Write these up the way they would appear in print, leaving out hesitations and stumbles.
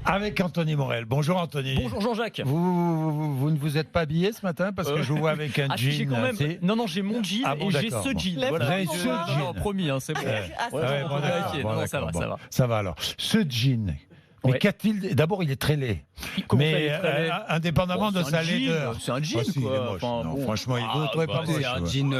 Avec Anthony Morel. Bonjour Anthony. Bonjour Jean-Jacques. Vous ne vous êtes pas habillé ce matin parce que je vous vois avec un j'ai jean. quand même... Non, j'ai mon jean et j'ai ce jean. Vous avez ce jean. Non, promis, c'est bon. Ça va alors. Ce jean. Mais qu'a-t-il... D'abord, il est très laid. Mais indépendamment de sa laideur. C'est un jean, quoi. Franchement, il vaut pas moche. C'est un jean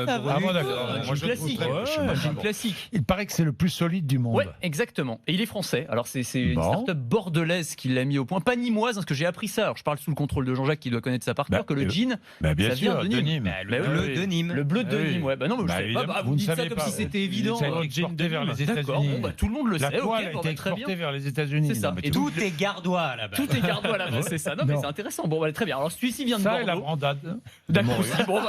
Un jean classique. Il paraît que c'est le plus solide du monde. Ouais, exactement. Et il est français. Alors, c'est une start-up bordelaise qui l'a mis au point. Pas nimoise, parce que j'ai appris ça. Alors, je parle sous le contrôle de Jean-Jacques qui doit connaître ça par cœur, que le jean, ça vient de Nîmes. Le bleu de Nîmes. Le bleu de Nîmes, ouais. Bah non, mais je sais pas. Vous dites ça comme si c'était évident. Ça a été exporté vers les États-Unis. Tout le monde le sait. La toile a été exportée vers les États-Unis. C'est ça. Tout est gardois là-bas. Tout est gardois là-bas, c'est ça. Non, mais c'est intéressant. Bon, très bien. Alors, celui-ci vient de Bordeaux. Ça et la brandade. D'accord. Bon,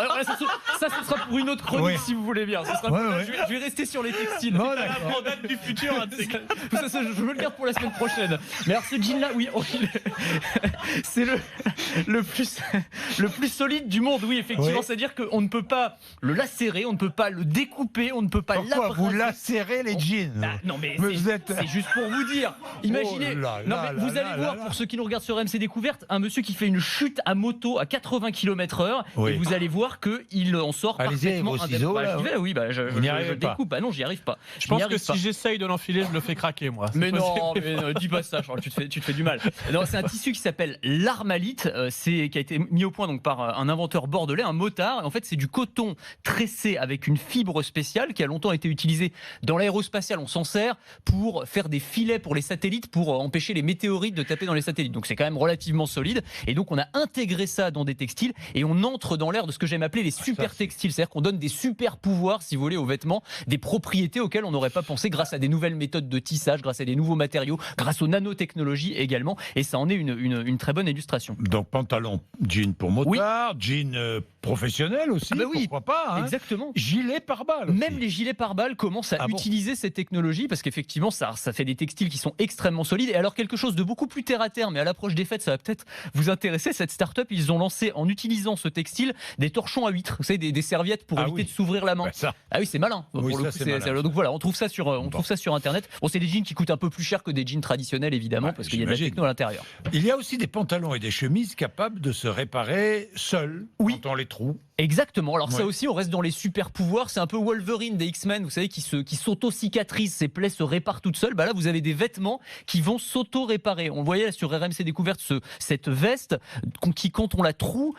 ça, ce sera pour une autre chronique, si vous voulez bien. Je vais rester sur les textiles. La brandade du futur. Je me le garde pour la semaine prochaine. Mais alors, ce jean-là, oui, c'est le plus solide du monde. Oui, effectivement. C'est-à-dire qu'on ne peut pas le lacérer, on ne peut pas le découper, on ne peut pas l'abraser. Pourquoi vous lacérez les jeans? Non, mais c'est juste pour vous dire. Imaginez. Vous allez voir, pour ceux qui nous regardent sur RMC Découverte, un monsieur qui fait une chute à moto à 80 km/h. Et vous allez voir qu'il en sort parfaitement indépendamment. Oui, je découpe. Ah non, j'y arrive pas. Je pense que si j'essaye de l'enfiler, je le fais craquer, moi. Mais non, dis pas ça, Charles, tu te fais du mal. Non, c'est un tissu qui s'appelle l'Armalite, qui a été mis au point donc par un inventeur bordelais, un motard. En fait, c'est du coton tressé avec une fibre spéciale qui a longtemps été utilisée dans l'aérospatial. On s'en sert pour faire des filets pour les satellites, pour empêcher les météorites de taper dans les satellites. Donc c'est quand même relativement solide. Et donc on a intégré ça dans des textiles et on entre dans l'ère de ce que j'aime appeler les super textiles. C'est-à-dire qu'on donne des super pouvoirs, si vous voulez, aux vêtements, des propriétés auxquelles on n'aurait pas pensé grâce à des nouvelles méthodes de tissage, grâce à des nouveaux matériaux, grâce aux nanotechnologies également. Et ça en est une très bonne illustration. Donc pantalon, jean pour motard, jean professionnel aussi, pourquoi pas. Exactement. Gilet pare-balles. Même les gilets pare-balles commencent à utiliser ces technologies parce qu'effectivement, ça fait des textiles qui sont extrêmement solides. Et alors quelque chose de beaucoup plus terre à terre, mais à l'approche des fêtes, ça va peut-être vous intéresser. Cette start-up, ils ont lancé en utilisant ce textile des torchons à huîtres, vous savez, des serviettes pour éviter de s'ouvrir la main. Ah oui, c'est malin. Donc voilà, on trouve ça sur Internet. Bon, c'est des jeans qui coûtent un peu plus cher que des jeans traditionnels, évidemment, parce qu'il y a de la techno à l'intérieur. Il y a aussi des pantalons et des chemises capables de se réparer seuls quand on les trouve. Exactement. Alors ça aussi, on reste dans les super pouvoirs. C'est un peu Wolverine des X-Men, vous savez, qui s'auto-cicatrise, ses plaies se réparent toutes seules. Bah là, vous avez des vêtements qui vont s'auto-réparer. On voyait sur RMC Découverte cette veste qui, quand on la troue,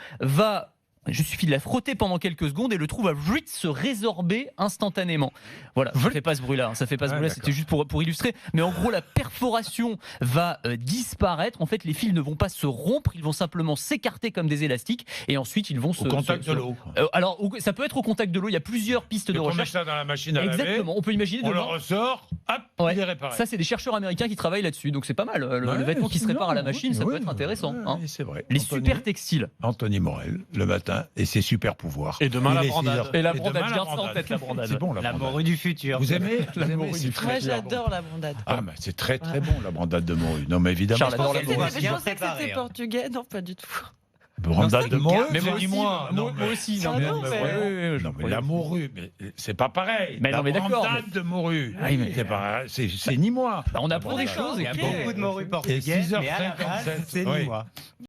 il suffit de la frotter pendant quelques secondes et le trou va se résorber instantanément. Voilà, ça fait pas ce bruit-là. C'était juste pour illustrer. Mais en gros, la perforation va disparaître. En fait, les fils ne vont pas se rompre, ils vont simplement s'écarter comme des élastiques et ensuite ils vont au contact de l'eau. Alors, ça peut être au contact de l'eau. Il y a plusieurs pistes de recherche. On met ça dans la machine à laver. Exactement. On peut imaginer. On le ressort. Hop, il est réparé. Ça, c'est des chercheurs américains qui travaillent là-dessus. Donc c'est pas mal. Le vêtement qui se répare à la machine, ça peut être intéressant. C'est vrai. Les super textiles. Anthony Morel, le matin. Et ses super pouvoirs. Et demain la brandade. Et la brandade, je garde ça en tête, la brandade. C'est bon, la morue du futur. Vous aimez Moi, j'adore la brandade. Ah, mais c'est très très bon, la brandade de morue. Non, mais évidemment. Je pensais que c'était portugais. Non, pas du tout. Brandade de morue, mais moi aussi. Non, mais la morue, c'est pas pareil. Mais non, mais d'accord. Brandade de morue. C'est ni moi. On apprend des choses. Il y a beaucoup de morue portugaise, mais à la base, c'est ni moi.